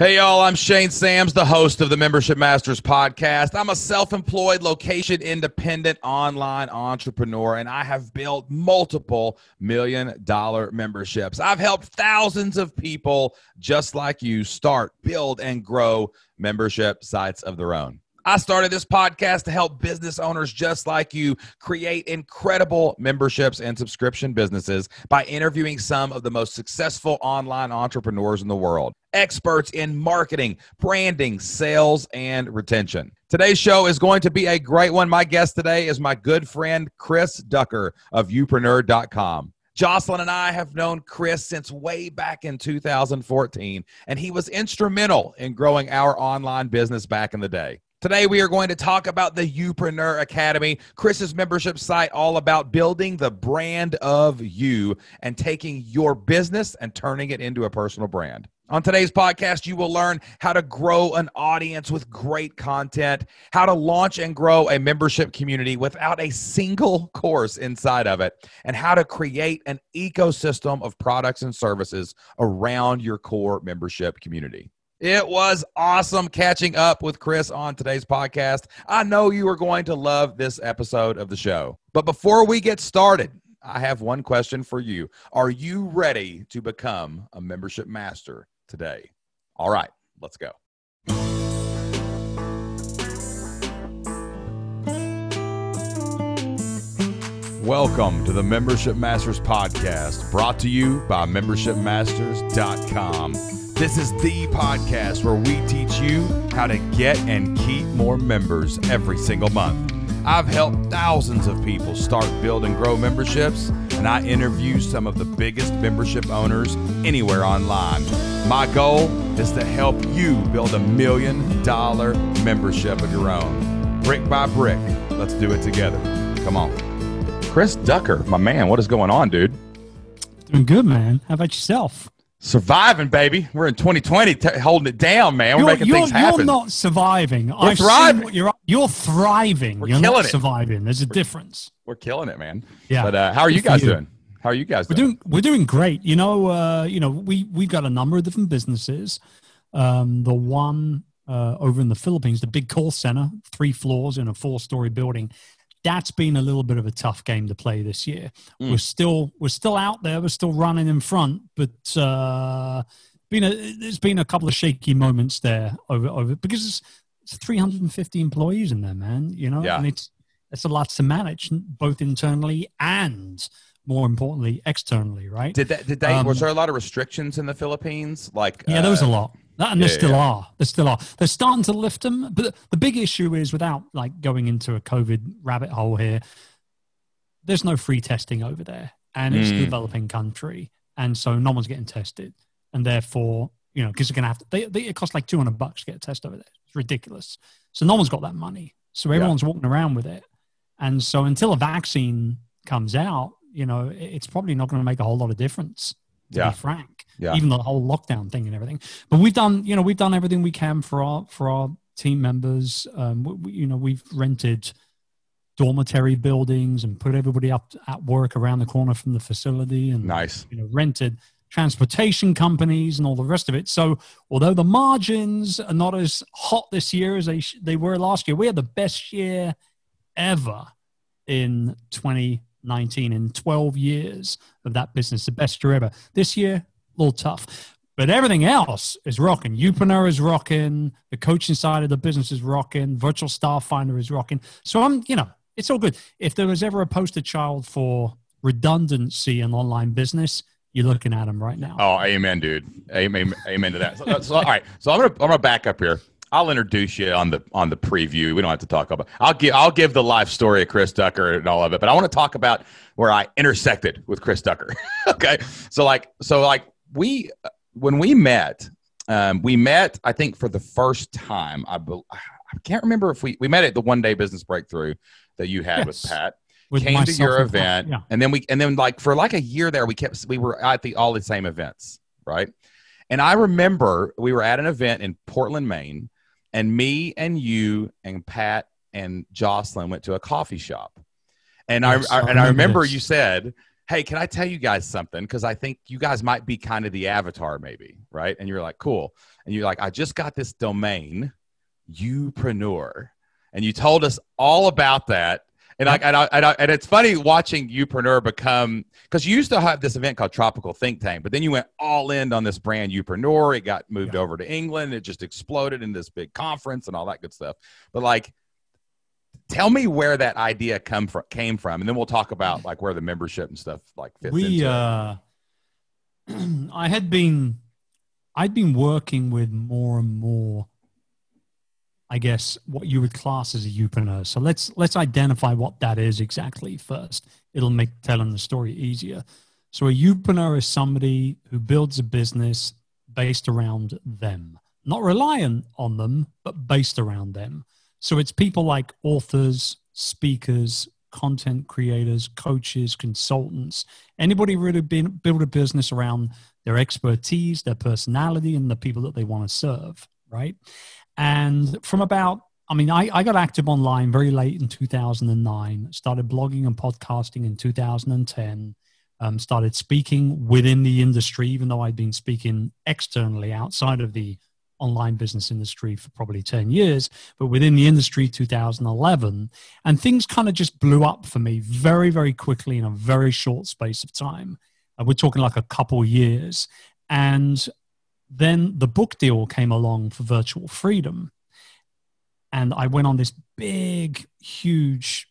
Hey, y'all, I'm Shane Sams, the host of the Membership Masters podcast. I'm a self-employed, location-independent online entrepreneur, and I have built multiple million-dollar memberships. I've helped thousands of people just like you start, build, and grow membership sites of their own. I started this podcast to help business owners just like you create incredible memberships and subscription businesses by interviewing some of the most successful online entrepreneurs in the world, experts in marketing, branding, sales, and retention. Today's show is going to be a great one. My guest today is my good friend, Chris Ducker of YouPreneur.com. Jocelyn and I have known Chris since way back in 2014, and he was instrumental in growing our online business back in the day. Today, we are going to talk about the YouPreneur Academy, Chris's membership site, all about building the brand of you and taking your business and turning it into a personal brand. On today's podcast, you will learn how to grow an audience with great content, how to launch and grow a membership community without a single course inside of it, and how to create an ecosystem of products and services around your core membership community. It was awesome catching up with Chris on today's podcast. I know you are going to love this episode of the show. But before we get started, I have one question for you. Are you ready to become a membership master today? All right, let's go. Welcome to the Membership Masters podcast, brought to you by membershipmasters.com. This is the podcast where we teach you how to get and keep more members every single month. I've helped thousands of people start, build, and grow memberships, and I interview some of the biggest membership owners anywhere online. My goal is to help you build $1 million membership of your own. Brick by brick, let's do it together. Come on. Chris Ducker, my man, what is going on, dude? Doing good, man. How about yourself? Surviving, baby. We're in 2020, holding it down, man. We're making things happen. You're not surviving. We're thriving. You're thriving. We're you're killing not it. Surviving. There's a difference. We're killing it, man. Yeah. But how are you guys doing? How are you guys doing? We're doing great. We've got a number of different businesses. The one over in the Philippines, the big call center, 3 floors in a 4-story building. That's been a little bit of a tough game to play this year. We're still out there. We're still running in front, but there's been a couple of shaky moments there over because it's 350 employees in there, man. And it's a lot to manage, both internally and more importantly externally, right? Did they? Was there a lot of restrictions in the Philippines? There was a lot. And there still are. They're starting to lift them. But the big issue is, without going into a COVID rabbit hole here, there's no free testing over there. And it's a developing country. And so no one's getting tested. And therefore, because you're going to have to, it costs like $200 to get a test over there. It's ridiculous. So no one's got that money. So everyone's walking around with it. And so until a vaccine comes out, it's probably not going to make a whole lot of difference, to be frank. Yeah. Even the whole lockdown thing and everything. But we've done everything we can for our team members. We've rented dormitory buildings and put everybody up at work around the corner from the facility, and rented transportation companies and all the rest of it. So although the margins are not as hot this year as they were last year, we had the best year ever in 2019 in 12 years of that business, the best year ever. This year, a little tough, but everything else is rocking. YouPreneur is rocking. The coaching side of the business is rocking. Virtual Staff Finder is rocking. So it's all good. If there was ever a poster child for redundancy in online business, you're looking at them right now. Oh, amen, dude. Amen to that. So all right. So I'm gonna back up here. I'll introduce you on the preview. We don't have to talk about. I'll give the life story of Chris Ducker and all of it, but I want to talk about where I intersected with Chris Ducker. Okay, so when we met, I think for the first time. I can't remember if we met at the One Day Business Breakthrough that you had with Pat. Came to your event, and then for a year there, we were at all the same events, right? And I remember we were at an event in Portland, Maine. And me and you and Pat and Jocelyn went to a coffee shop. And I remember you said, hey, can I tell you guys something? Because I think you guys might be kind of the avatar maybe, right? And you're like, cool. And you're like, I just got this domain, YouPreneur. And you told us all about that. And, and it's funny watching YouPreneur become, because you used to have this event called Tropical Think Tank, but then you went all in on this brand YouPreneur. It got moved over to England. It just exploded in this big conference and all that good stuff. But like, tell me where that idea came from, and then we'll talk about like where the membership and stuff like fits into it. I'd been working with more and more, I guess, what you would class as a YouPreneur. So let's identify what that is exactly first. It'll make telling the story easier. So a YouPreneur is somebody who builds a business based around them, not reliant on them, but based around them. So it's people like authors, speakers, content creators, coaches, consultants, anybody really build a business around their expertise, their personality, and the people that they want to serve, right? And from about, I got active online very late in 2009, started blogging and podcasting in 2010, started speaking within the industry, even though I'd been speaking externally outside of the online business industry for probably 10 years, but within the industry, 2011, and things kind of just blew up for me very, very quickly in a very short space of time. We're talking like a couple years. And then the book deal came along for Virtual Freedom. And I went on this big, huge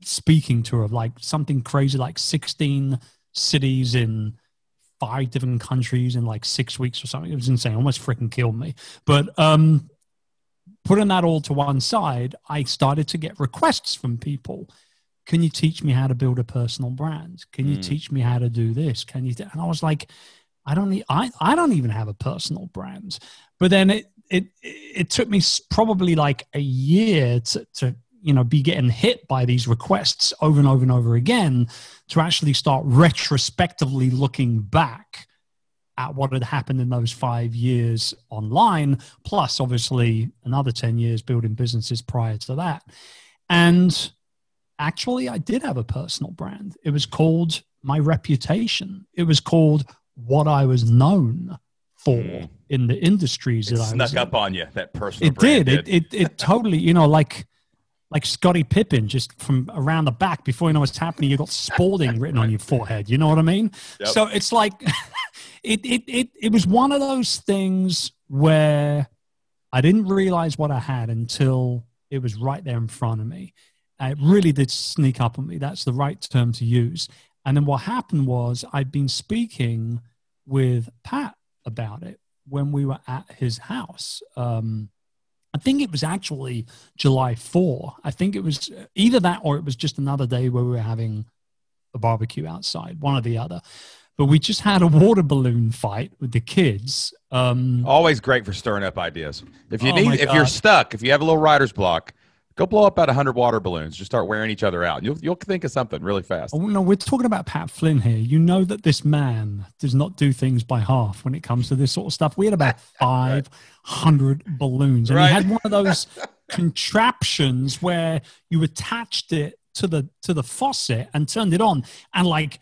speaking tour of like something crazy, like 16 cities in 5 different countries in like 6 weeks or something. It was insane. Almost freaking killed me. But putting that all to one side, I started to get requests from people. Can you teach me how to build a personal brand? Can you teach me how to do this? Can you? And I was like, I don't even have a personal brand. But then it took me probably like a year to be getting hit by these requests over and over and over again to actually start retrospectively looking back at what had happened in those 5 years online, plus obviously another 10 years building businesses prior to that. And actually, I did have a personal brand. It was called my reputation. It was called what I was known for in the industries that I was in. Snuck up on you, that personal brand. It did. It totally, like Scottie Pippen, just from around the back, before you know what's happening, you got Spalding written on your forehead. You know what I mean? Yep. So it's like, it was one of those things where I didn't realize what I had until it was right there in front of me. It really did sneak up on me. That's the right term to use. And then what happened was I'd been speaking with Pat about it when we were at his house. I think it was actually July 4. I think it was either that or it was just another day where we were having a barbecue outside, one or the other. But we just had a water balloon fight with the kids. Always great for stirring up ideas. If you're stuck, if you have a little writer's block, go blow up about 100 water balloons. Just start wearing each other out. You'll think of something really fast. Oh, no, we're talking about Pat Flynn here. You know that this man does not do things by half when it comes to this sort of stuff. We had about 500 balloons. And he had one of those contraptions where you attached it to the faucet and turned it on, and like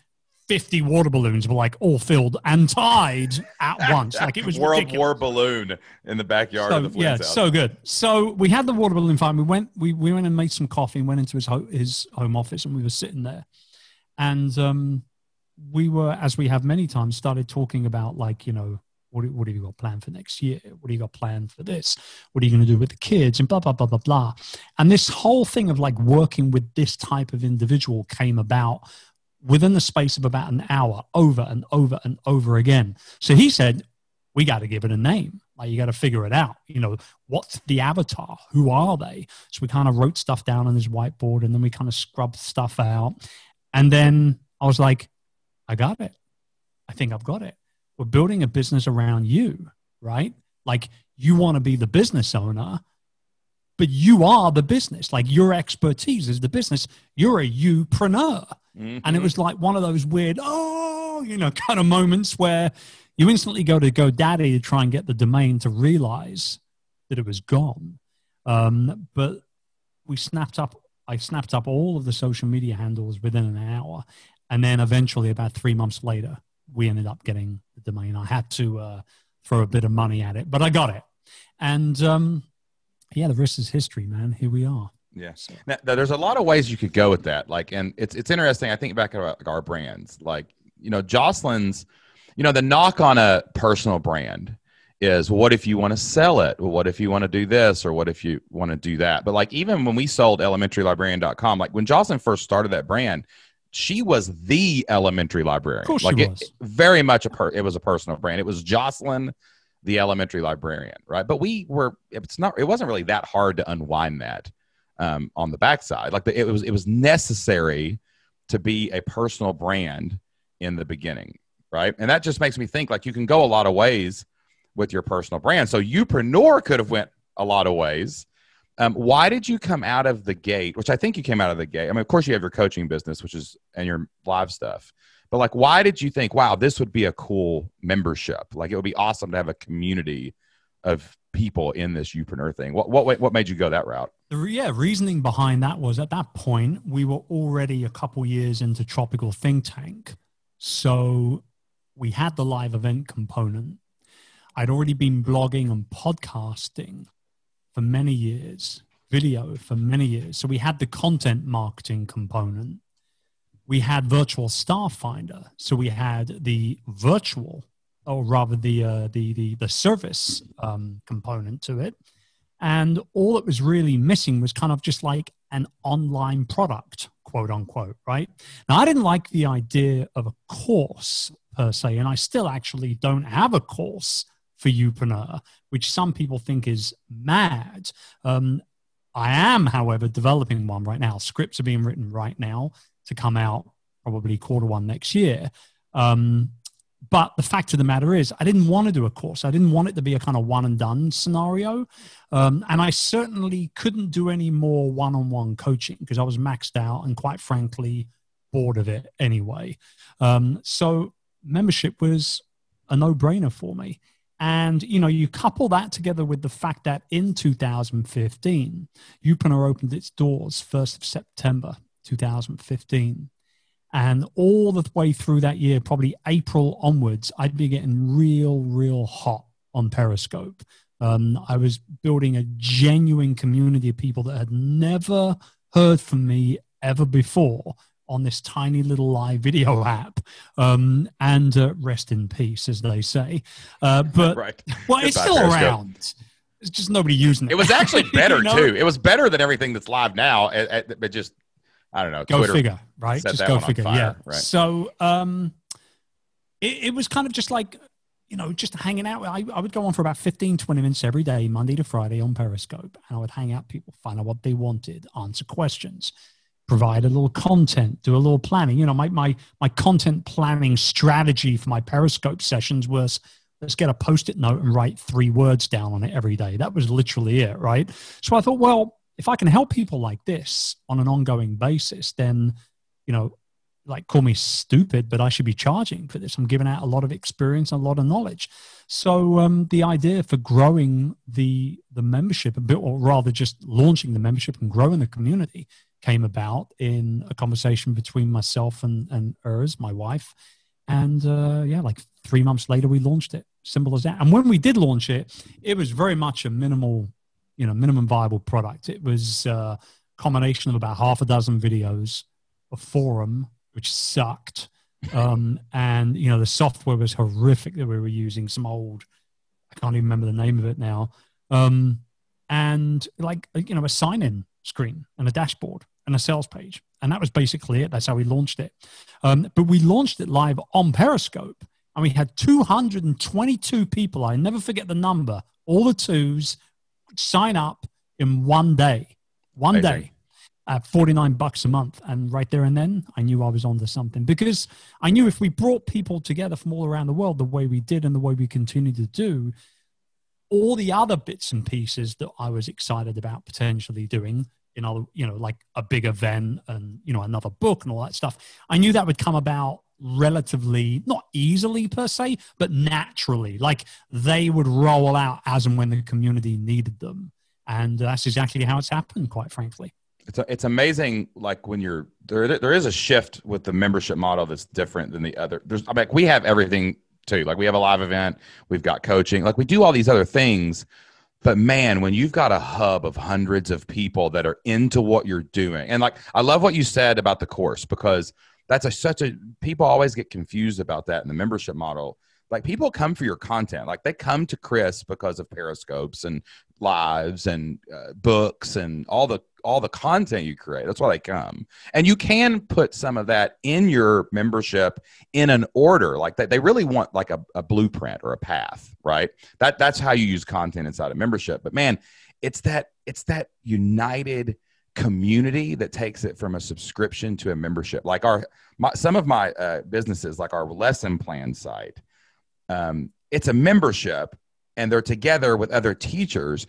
50 water balloons were like all filled and tied at once. Like it was World ridiculous. War balloon in the backyard of the Flynn's house. So good. So we had the water balloon fight. We went and made some coffee and went into his home office, and we were sitting there. And we were, as we have many times, started talking about like, what have you got planned for next year? What do you got planned for this? What are you going to do with the kids? And blah, blah, blah, blah, blah. And this whole thing of like working with this type of individual came about within the space of about an hour, over and over and over again. So he said, we got to give it a name. Like, you got to figure it out. What's the avatar? Who are they? So we kind of wrote stuff down on his whiteboard, and then we kind of scrubbed stuff out. And then I was like, I got it. I think I've got it. We're building a business around you, right? Like, you want to be the business owner, but you are the business. Like, your expertise is the business. You're a youpreneur. Mm-hmm. And it was like one of those weird, kind of moments where you instantly go to GoDaddy to try and get the domain to realize that it was gone. But I snapped up all of the social media handles within an hour. And then eventually, about 3 months later, we ended up getting the domain. I had to throw a bit of money at it, but I got it. And yeah, the rest is history, man. Here we are. Yeah. Now, there's a lot of ways you could go with that. Like, and it's interesting. I think back about our brands, like, Jocelyn's, the knock on a personal brand is, well, what if you want to sell it? Well, what if you want to do this? Or what if you want to do that? But like, even when we sold elementarylibrarian.com, like when Jocelyn first started that brand, she was the elementary librarian. Of course like she it, was. very much it was a personal brand. It was Jocelyn, the elementary librarian, right? But it wasn't really that hard to unwind that on the backside. Like it was necessary to be a personal brand in the beginning, right? And that just makes me think like you can go a lot of ways with your personal brand. So YouPreneur could have went a lot of ways. Why did you come out of the gate, which I think you came out of the gate? I mean, of course you have your coaching business, and your live stuff, but like, why did you think, wow, this would be a cool membership? Like it would be awesome to have a community of people in this YouPreneur thing. What made you go that route? The reasoning behind that was at that point, we were already a couple years into Tropical Think Tank. So we had the live event component. I'd already been blogging and podcasting for many years, video for many years. So we had the content marketing component. We had Virtual Staff Finder. So we had the virtual, or rather the service component to it. And all that was really missing was kind of just like an online product, quote unquote, right? Now, I didn't like the idea of a course per se, and I still actually don't have a course for YouPreneur, which some people think is mad. I am, however, developing one right now. Scripts are being written right now to come out probably Q1 next year. But the fact of the matter is, I didn't want to do a course. I didn't want it to be a kind of one and done scenario. And I certainly couldn't do any more one-on-one coaching because I was maxed out and quite frankly, bored of it anyway. So membership was a no-brainer for me. And, you couple that together with the fact that in 2015, YouPreneur opened its doors 1st of September, 2015. And all the way through that year, probably April onwards, I'd be getting real hot on Periscope. I was building a genuine community of people that had never heard from me ever before on this tiny little live video app, and rest in peace, as they say. But right. Well, it's still around. It's just nobody using it. It was actually better too. It was better than everything that's live now. But just, I don't know. Go Twitter figure, right? Just go figure. Yeah. Right. So it was kind of just like, just hanging out. I would go on for about 15, 20 minutes every day, Monday to Friday on Periscope, and I would hang out people, find out what they wanted, answer questions, provide a little content, do a little planning. My content planning strategy for my Periscope sessions was, let's get a Post-it note and write 3 words down on it every day. That was literally it, right? So I thought, well, if I can help people like this on an ongoing basis, then, like, call me stupid, but I should be charging for this. I'm giving out a lot of experience and a lot of knowledge. So the idea for growing the membership a bit, or rather just launching the membership and growing the community, came about in a conversation between myself and Urs, my wife. And like 3 months later, we launched it. Simple as that. And when we did launch it, it was very much a minimum viable product. It was a combination of about half a dozen videos, a forum, which sucked. And, the software was horrific that we were using, some old, I can't even remember the name of it now. And like, a sign-in screen and a dashboard and a sales page. And that was basically it. That's how we launched it. But we launched it live on Periscope, and we had 222 people. I never forget the number, all the twos, sign up in one day, at $49 a month. And right there and then I knew I was onto something, because I knew if we brought people together from all around the world the way we did and the way we continue to do, all the other bits and pieces that I was excited about potentially doing, like a big event and, another book and all that stuff, I knew that would come about relatively, not easily per se, but naturally. Like they would roll out as and when the community needed them. And that's exactly how it's happened, quite frankly. It's amazing. Like when you're there is a shift with the membership model that's different than the other. We have everything too. Like we have a live event, we've got coaching, like we do all these other things. But man, when you've got a hub of hundreds of people that are into what you're doing, and like I love what you said about the course, because that's such a people always get confused about that in the membership model. Like people come for your content. Like they come to Chris because of Periscopes and lives and books and all the content you create. That's why they come. And you can put some of that in your membership in an order. Like they really want like a blueprint or a path, right? That's how you use content inside a membership. But man, it's that united community that takes it from a subscription to a membership. Like some of my businesses, like our lesson plan site, it's a membership and they're together with other teachers,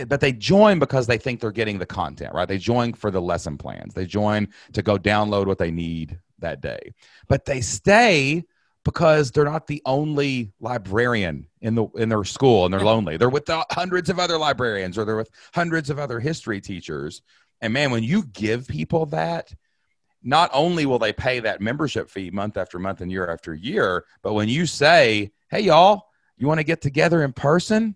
but they join because they think they're getting the content, right? They join for the lesson plans. They join to go download what they need that day, but they stay because they're not the only librarian in their school and they're lonely. They're with hundreds of other librarians, or they're with hundreds of other history teachers. And man, when you give people that, not only will they pay that membership fee month after month and year after year, but when you say, hey, y'all, you want to get together in person?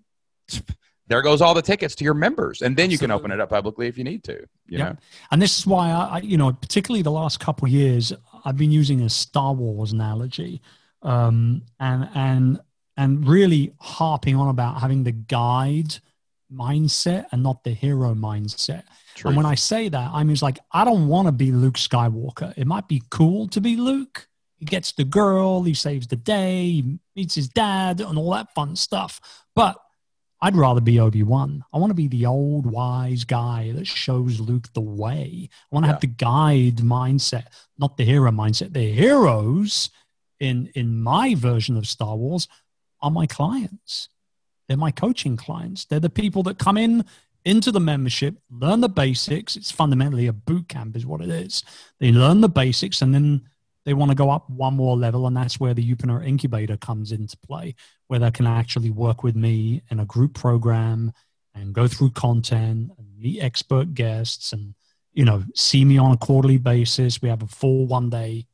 There goes all the tickets to your members. And then you can open it up publicly if you need to, you know? And this is why I particularly the last couple of years, I've been using a Star Wars analogy, and really harping on about having the guide mindset and not the hero mindset. Truth. And when I say that, I mean, it's like, I don't want to be Luke Skywalker. It might be cool to be Luke. He gets the girl, he saves the day, he meets his dad and all that fun stuff. But I'd rather be Obi-Wan. I want to be the old wise guy that shows Luke the way. I want to have the guide mindset, not the hero mindset. The heroes in my version of Star Wars are my clients. They're my coaching clients. They're the people that come into the membership, learn the basics. It's fundamentally a boot camp is what it is. They learn the basics and then they want to go up one more level. And that's where the YouPreneur incubator comes into play, where they can actually work with me in a group program and go through content and meet expert guests and, see me on a quarterly basis. We have a full 1-day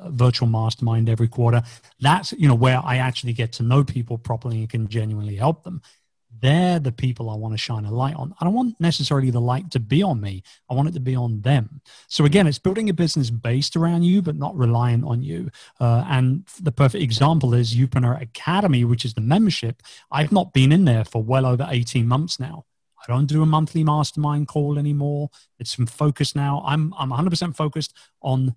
virtual mastermind every quarter. That's, where I actually get to know people properly and can genuinely help them. They're the people I want to shine a light on. I don't want necessarily the light to be on me. I want it to be on them. So again, it's building a business based around you, but not reliant on you. And the perfect example is YouPreneur Academy, which is the membership. I've not been in there for well over 18 months now. I don't do a monthly mastermind call anymore. It's some focus now. I'm 100% focused on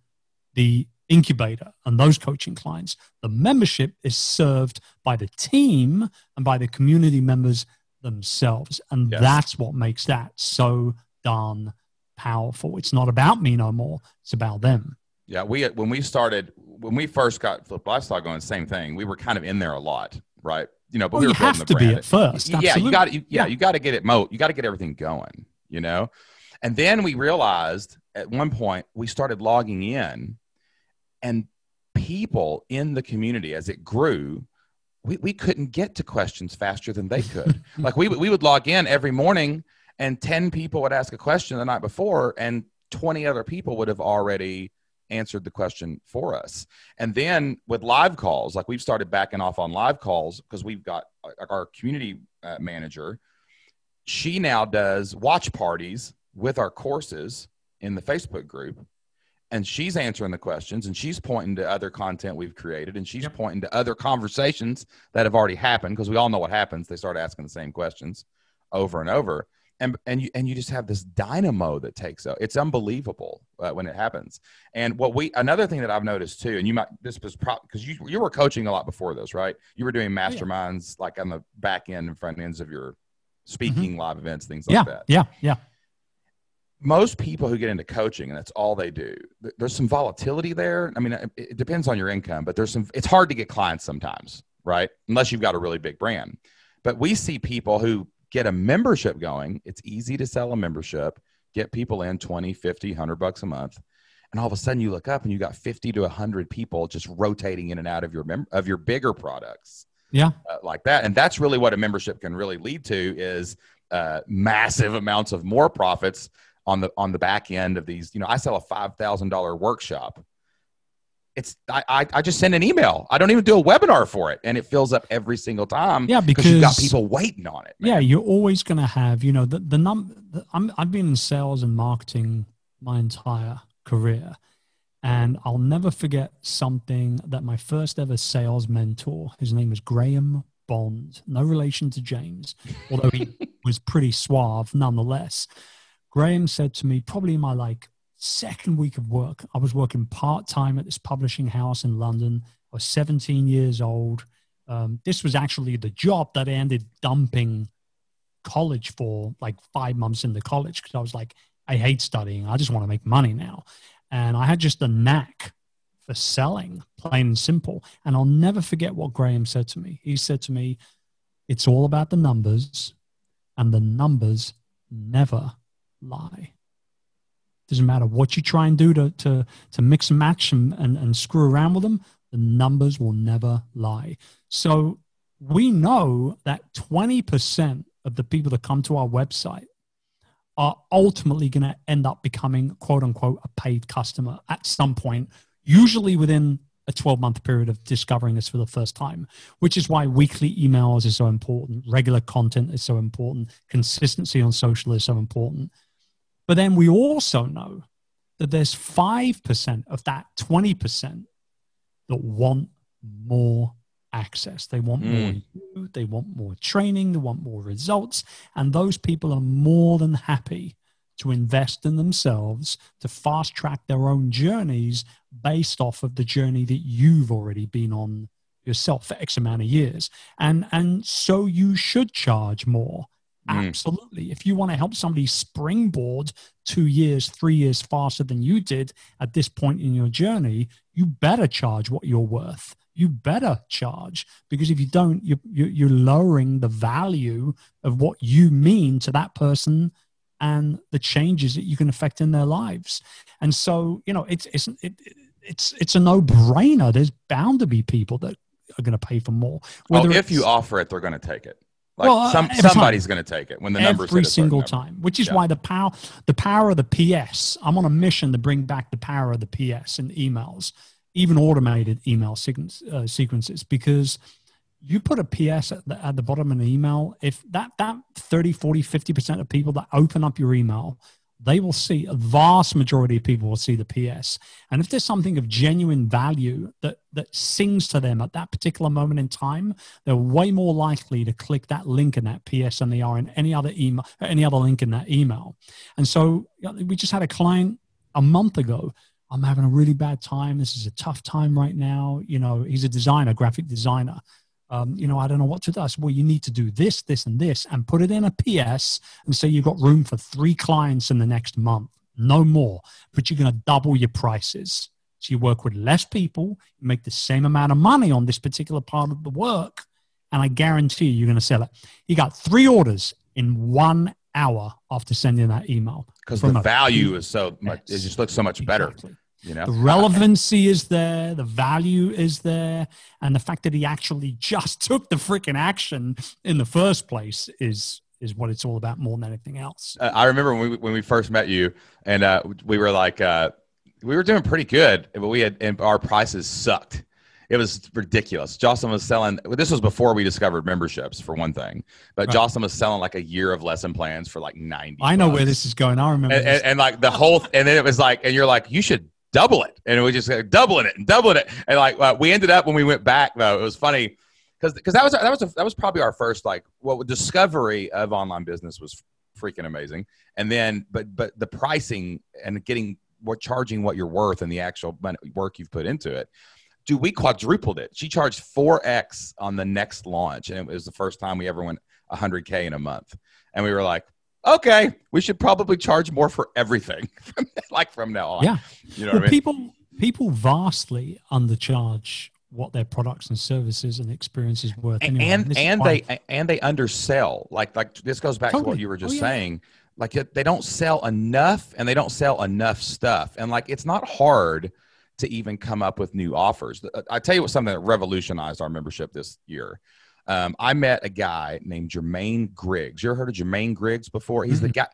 the incubator and those coaching clients. The membership is served by the team and by the community members themselves. And that's what makes that so darn powerful. It's not about me no more. It's about them. Yeah. When we first got Flip Lifestyle going, same thing. We were kind of in there a lot, right? But we were you have to be at first. Yeah. You got to get it you got to get everything going, And then we realized at one point we started logging in, and people in the community, as it grew, we couldn't get to questions faster than they could. Like we would log in every morning and 10 people would ask a question the night before and 20 other people would have already answered the question for us. And then with live calls, like we've started backing off on live calls because we've got our community manager. She now does watch parties with our courses in the Facebook group. And she's answering the questions and she's pointing to other content we've created and she's pointing to other conversations that have already happened, because we all know what happens. They start asking the same questions over and over. And you just have this dynamo that takes out. It's unbelievable when it happens. And another thing that I've noticed too, and this was because you were coaching a lot before this, right? You were doing masterminds like on the back end and front ends of your speaking, live events, things like that. Yeah. Most people who get into coaching and that's all they do, there's some volatility there. I mean, it depends on your income, but it's hard to get clients sometimes, right? Unless you've got a really big brand. But we see people who get a membership going. It's easy to sell a membership, get people in 20, 50, $100 a month. And all of a sudden you look up and you got 50 to 100 people just rotating in and out of your bigger products. Yeah. Like that. And that's really what a membership can really lead to is massive amounts of more profits on the back end of these. I sell a $5,000 workshop. I just send an email. I don't even do a webinar for it, and it fills up every single time. Yeah, because you've got people waiting on it. Man. Yeah, you're always going to have, I've been in sales and marketing my entire career, and I'll never forget something that my first ever sales mentor, his name was Graham Bond, no relation to James, although he was pretty suave nonetheless. Graham said to me, probably in my second week of work, I was working part-time at this publishing house in London. I was 17 years old. This was actually the job that I ended dumping college for 5 months into college, because I was like, I hate studying. I just want to make money now. And I had just a knack for selling, plain and simple. And I'll never forget what Graham said to me. He said to me, it's all about the numbers, and the numbers never lie. Doesn't matter what you try and do to mix and match and screw around with them, the numbers will never lie. So we know that 20% of the people that come to our website are ultimately going to end up becoming, quote unquote, a paid customer at some point, usually within a 12-month period of discovering this for the first time, which is why weekly emails is so important. Regular content is so important. Consistency on social is so important. But then we also know that there's 5% of that 20% that want more access. They want more, they want more training, they want more results. And those people are more than happy to invest in themselves to fast track their own journeys based off of the journey that you've already been on yourself for X amount of years. And so you should charge more. Absolutely. If you want to help somebody springboard 2 years, 3 years faster than you did at this point in your journey, you better charge what you're worth. You better charge, because if you don't, you're lowering the value of what you mean to that person and the changes that you can affect in their lives. And so, it's a no-brainer. There's bound to be people that are going to pay for more. If you offer it, they're going to take it. Somebody's going to take it when the numbers every single time, which is why the power of the PS. I'm on a mission to bring back the power of the PS in emails, even automated email sequences, because you put a PS at the bottom of an email. If that 30, 40, 50% of people that open up your email, they will see, a vast majority of people will see the PS. And if there's something of genuine value that sings to them at that particular moment in time, they're way more likely to click that link in that PS than they are in any other email, any other link in that email. And so we just had a client a month ago. I'm having a really bad time. This is a tough time right now. He's a designer, graphic designer. I don't know what to do. I said, well, you need to do this, this, and this, and put it in a PS and say you've got room for 3 clients in the next month, no more, but you're going to double your prices. So you work with less people, you make the same amount of money on this particular part of the work, and I guarantee you're going to sell it. He got 3 orders in 1 hour after sending that email. Because the value is so much, it just looks so much better. Exactly. The relevancy is there, the value is there, and the fact that he actually just took the freaking action in the first place is what it's all about more than anything else. I remember when we first met you, and we were we were doing pretty good, but and our prices sucked. It was ridiculous. Jocelyn was selling, this was before we discovered memberships, for one thing, but right. Jocelyn was selling a year of lesson plans for $90. I know where this is going. I remember and the whole, and then it was and you're like, you should double it. And we just doubling it. And we ended up, when we went back though, it was funny because that was probably our first discovery of online business was freaking amazing. And then, but the pricing and charging what you're worth and the actual work you've put into it. Dude, we quadrupled it. She charged 4X on the next launch. And it was the first time we ever went 100K in a month. And we were like, okay, we should probably charge more for everything from now on. Yeah. You know what I mean? People vastly undercharge what their products and services and experiences worth. Anyway. And they undersell. Like this goes back to what you were just saying. They don't sell enough, and they don't sell enough stuff. And it's not hard to even come up with new offers. I tell you something that revolutionized our membership this year. I met a guy named Jermaine Griggs. You ever heard of Jermaine Griggs before? He's the guy.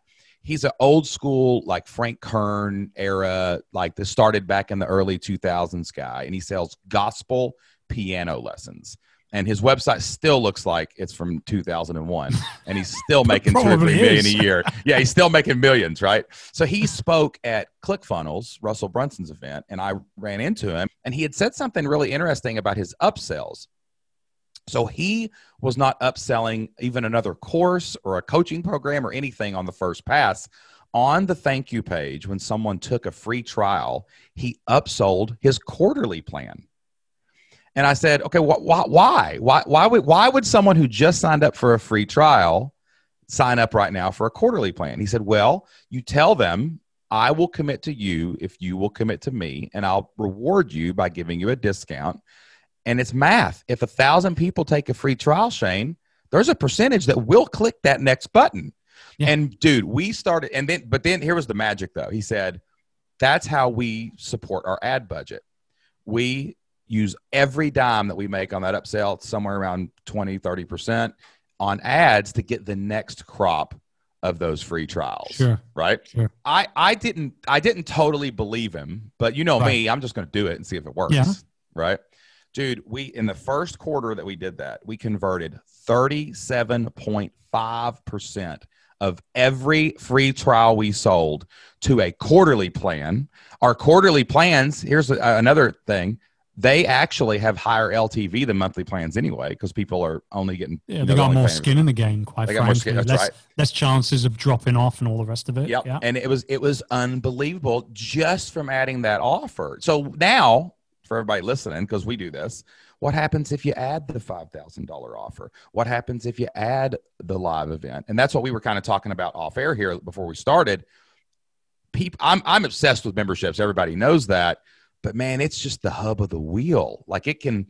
he's an old school, like Frank Kern era, like this started back in the early 2000s guy, and he sells gospel piano lessons. And his website still looks like it's from 2001, and he's still making 2 or 3 million a year. Yeah, he's still making millions, right? So he spoke at ClickFunnels, Russell Brunson's event, and I ran into him, and he had said something really interesting about his upsells. So he was not upselling even another course or a coaching program or anything on the first pass. On the thank you page, when someone took a free trial, he upsold his quarterly plan. And I said, okay, why? Why would someone who just signed up for a free trial sign up right now for a quarterly plan? He said, well, you tell them, I will commit to you if you will commit to me, and I'll reward you by giving you a discount. And it's math. If 1,000 people take a free trial, Shane, there's a percentage that will click that next button. Yeah. And dude, we started, but then here was the magic though. He said, that's how we support our ad budget. We use every dime that we make on that upsell, somewhere around 20, 30% on ads to get the next crop of those free trials. Sure. Right. Sure. I didn't totally believe him, but you know me, I'm just going to do it and see if it works. Yeah. Right. Dude, in the first quarter that we did that, we converted 37.5% of every free trial we sold to a quarterly plan. Our quarterly plans, here's another thing. They actually have higher LTV than monthly plans anyway, because people are only getting. Yeah, they got more skin in the game, quite frankly. More skin, that's right. Less chances of dropping off and all the rest of it. Yep. Yeah. And it was unbelievable just from adding that offer. So now, for everybody listening, because we do this, what happens if you add the $5,000 offer? What happens if you add the live event? And that's what we were kind of talking about off air here before we started. I'm obsessed with memberships. Everybody knows that. But man, it's just the hub of the wheel. Like it can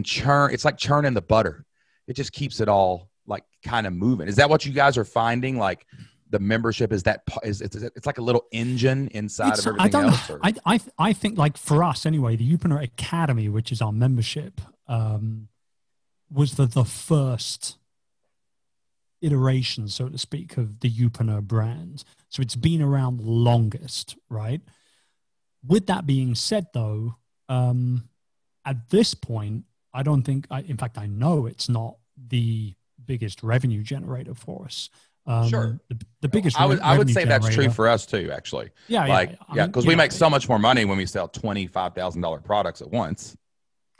churn. It's like churning the butter. It just keeps it all like kind of moving. Is that what you guys are finding? Like the membership is it's like a little engine inside of everything else. Or? I think like for us anyway, the YouPreneur Academy, which is our membership, was the first iteration, so to speak, of the YouPreneur brand. So it's been around the longest, right? With that being said, though, at this point, I don't think, in fact, I know it's not the biggest revenue generator for us. Sure. The biggest I would say that's true for us too, actually. Yeah. Because we make so much more money when we sell $25,000 products at once,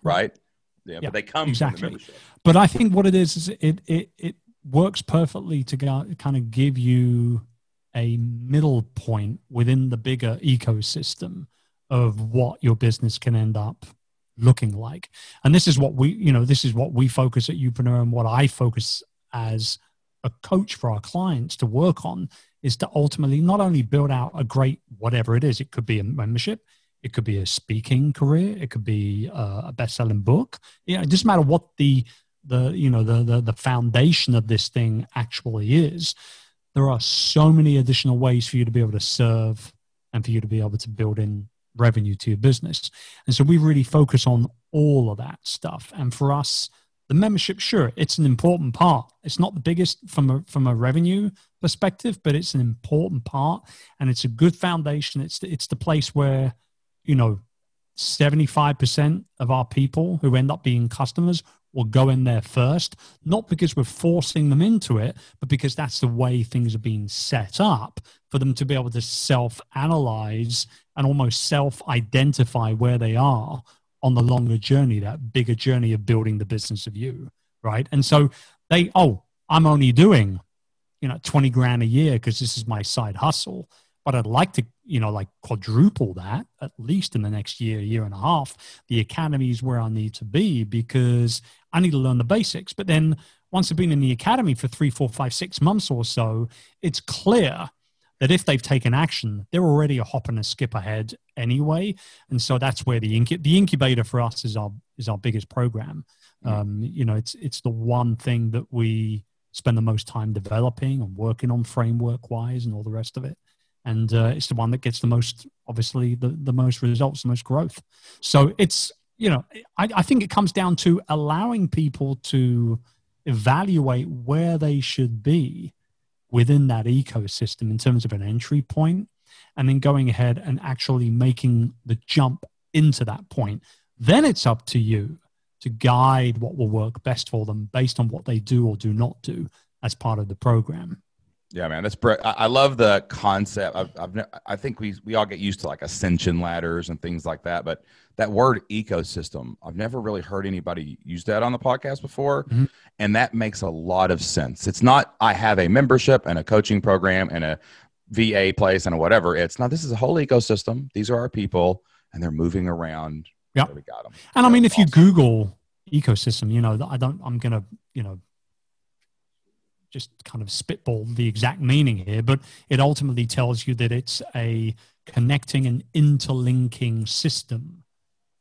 right? Yeah, but they come from the membership. But I think what it is it works perfectly to kind of give you a middle point within the bigger ecosystem of what your business can end up looking like. And this is what we focus at YouPreneur, and what I focus as a coach for our clients to work on is to ultimately not only build out a great, whatever it is, it could be a membership, it could be a speaking career, it could be a best-selling book. It doesn't matter what the foundation of this thing actually is. There are so many additional ways for you to be able to serve and for you to be able to build in revenue to your business. And so we really focus on all of that stuff. And for us, the membership, sure, it's an important part. It's not the biggest from a revenue perspective, but it's an important part, and it's a good foundation. It's the place where, 75% of our people who end up being customers will go in there first, not because we're forcing them into it, but because that's the way things are being set up for them to be able to self-analyze and almost self-identify where they are on the longer journey, that bigger journey of building the business of you, right? And so I'm only doing, 20 grand a year because this is my side hustle, but I'd like to, quadruple that at least in the next year and a half. The academy is where I need to be because I need to learn the basics. But then once I've been in the academy for 3, 4, 5, 6 months or so, it's clear that if they've taken action, they're already a hop and a skip ahead anyway. And so that's where the incubator for us is our biggest program. It's the one thing that we spend the most time developing and working on framework wise and all the rest of it. And it's the one that gets the most, obviously, the most results, the most growth. So it's, I think it comes down to allowing people to evaluate where they should be within that ecosystem in terms of an entry point, and then going ahead and actually making the jump into that point. Then it's up to you to guide what will work best for them based on what they do or do not do as part of the program. Yeah, man, I love the concept. I think we all get used to like ascension ladders and things like that, but that word ecosystem, I've never really heard anybody use that on the podcast before, and that makes a lot of sense. It's not I have a membership and a coaching program and a VA place and a whatever. It's not. This is a whole ecosystem. These are our people, and they're moving around. Yeah, we got them. And I mean, if you Google ecosystem, I'm gonna just kind of spitball the exact meaning here, but it ultimately tells you that it's a connecting and interlinking system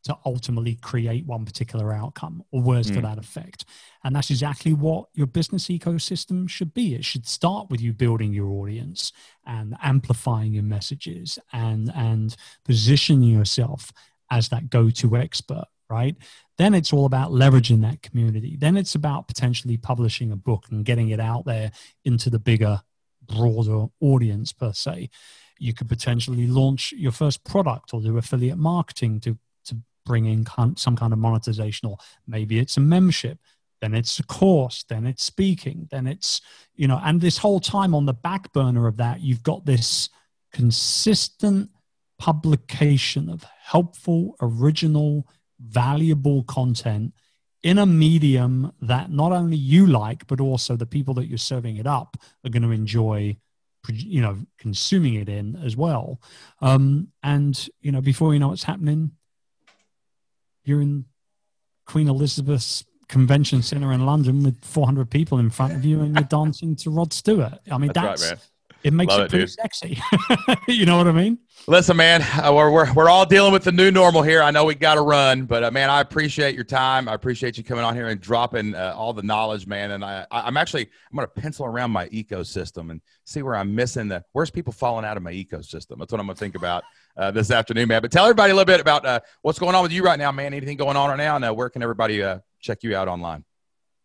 to ultimately create one particular outcome or words to that effect. And that's exactly what your business ecosystem should be. It should start with you building your audience and amplifying your messages and positioning yourself as that go-to expert, right? Then it's all about leveraging that community. Then it's about potentially publishing a book and getting it out there into the bigger, broader audience per se. You could potentially launch your first product or do affiliate marketing to bring in some kind of monetization, or maybe it's a membership, then it's a course, then it's speaking, then it's, and this whole time on the back burner of that, you've got this consistent publication of helpful, original, valuable content in a medium that not only you like, but also the people that you're serving it up are going to enjoy, consuming it in as well. Before you know what's happening, you're in Queen Elizabeth's Convention Center in London with 400 people in front of you and you're dancing to Rod Stewart. I mean, that's right, man. It makes it pretty sexy. You know what I mean? Listen, man, we're all dealing with the new normal here. I know we got to run, but man, I appreciate your time. I appreciate you coming on here and dropping all the knowledge, man. And I'm going to pencil around my ecosystem and see where I'm missing where's people falling out of my ecosystem. That's what I'm going to think about this afternoon, man. But tell everybody a little bit about what's going on with you right now, man. Anything going on right now? And where can everybody check you out online?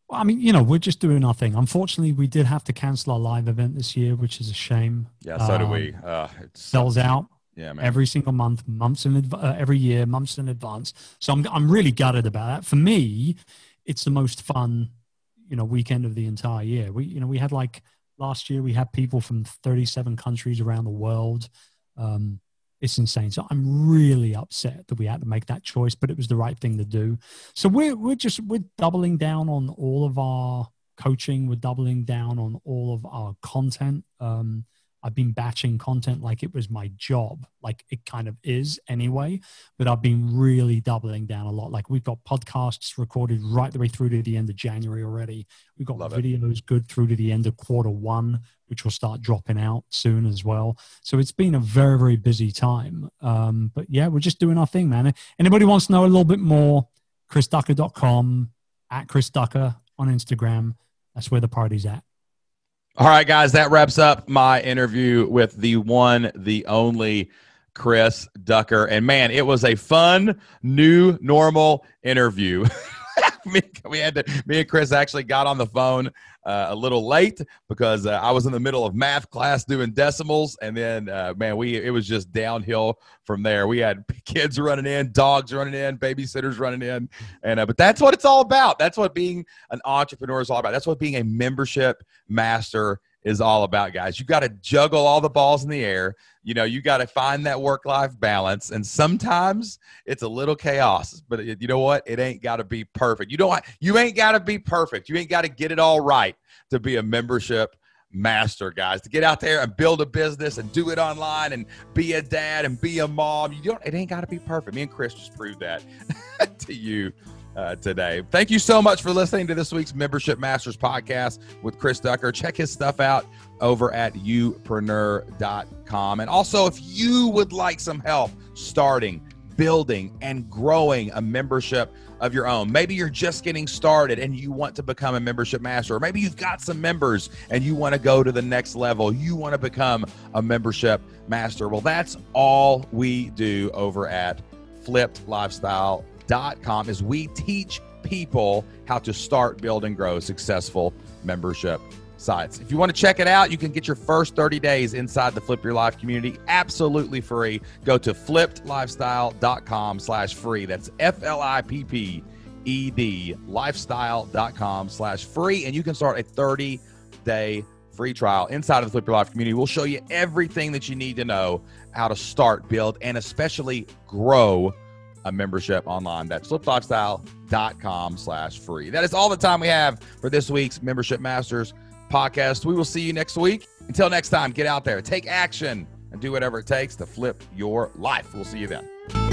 Well, I mean, we're just doing our thing. Unfortunately, we did have to cancel our live event this year, which is a shame. Yeah, so do we. It sells out. Yeah, man. Every single month, every year, months in advance. So I'm really gutted about that. For me, it's the most fun, weekend of the entire year. We had last year we had people from 37 countries around the world. It's insane. So I'm really upset that we had to make that choice, but it was the right thing to do. So we're doubling down on all of our coaching. We're doubling down on all of our content. I've been batching content like it was my job, like it kind of is anyway, but I've been really doubling down a lot. Like we've got podcasts recorded right the way through to the end of January already. We've got videos good through to the end of Q1, which will start dropping out soon as well. So it's been a very, very busy time. But yeah, we're just doing our thing, man. Anybody wants to know a little bit more, chrisducker.com, @ChrisDucker on Instagram. That's where the party's at. All right, guys, that wraps up my interview with the one, the only Chris Ducker. And man, it was a fun, new, normal interview. Me and Chris actually got on the phone a little late because I was in the middle of math class doing decimals. And then, it was just downhill from there. We had kids running in, dogs running in, babysitters running in. But that's what it's all about. That's what being an entrepreneur is all about. That's what being a membership master is all about, guys. You got to juggle all the balls in the air. You got to find that work-life balance. And sometimes it's a little chaos, but you know what? It ain't got to be perfect. You ain't got to be perfect. You ain't got to get it all right to be a membership master, guys, to get out there and build a business and do it online and be a dad and be a mom. It ain't got to be perfect. Me and Chris just proved that to you today. Thank you so much for listening to this week's Membership Masters podcast with Chris Ducker. Check his stuff out over at YouPreneur.com. And also, if you would like some help starting, building, and growing a membership of your own, maybe you're just getting started and you want to become a membership master, or maybe you've got some members and you want to go to the next level, you want to become a membership master. Well, that's all we do over at flippedlifestyle.com is we teach people how to start, build, and grow successful membership sites. If you want to check it out, you can get your first 30 days inside the Flip Your Life community absolutely free. Go to flippedlifestyle.com/free. That's FLIPPED lifestyle.com/free. And you can start a 30-day free trial inside of the Flip Your Life community. We'll show you everything that you need to know how to start, build, and especially grow a membership online. That's flippedlifestyle.com/free. That is all the time we have for this week's Membership Masters podcast. We will see you next week. Until next time, get out there, take action, and do whatever it takes to flip your life. We'll see you then.